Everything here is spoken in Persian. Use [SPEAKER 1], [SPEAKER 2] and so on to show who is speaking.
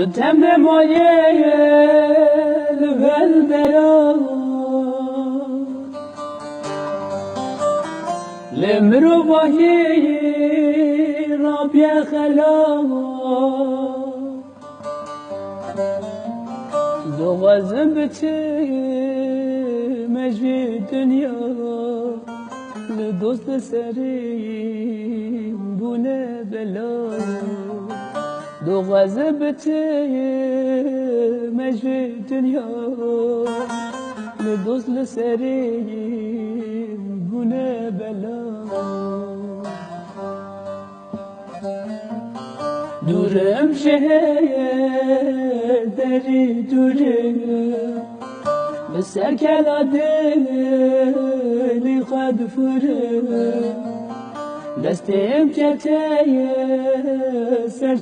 [SPEAKER 1] تم مایه البرا لمرو باهی رابی خلا دوازم بچه مجوی دنیا لدوست سری بونه بلا دوازم بچه مجوی دنیا لدوست سری بونه بلا دورم شهر دری دورم بسر کلا دلی خود فرم دستم کته سر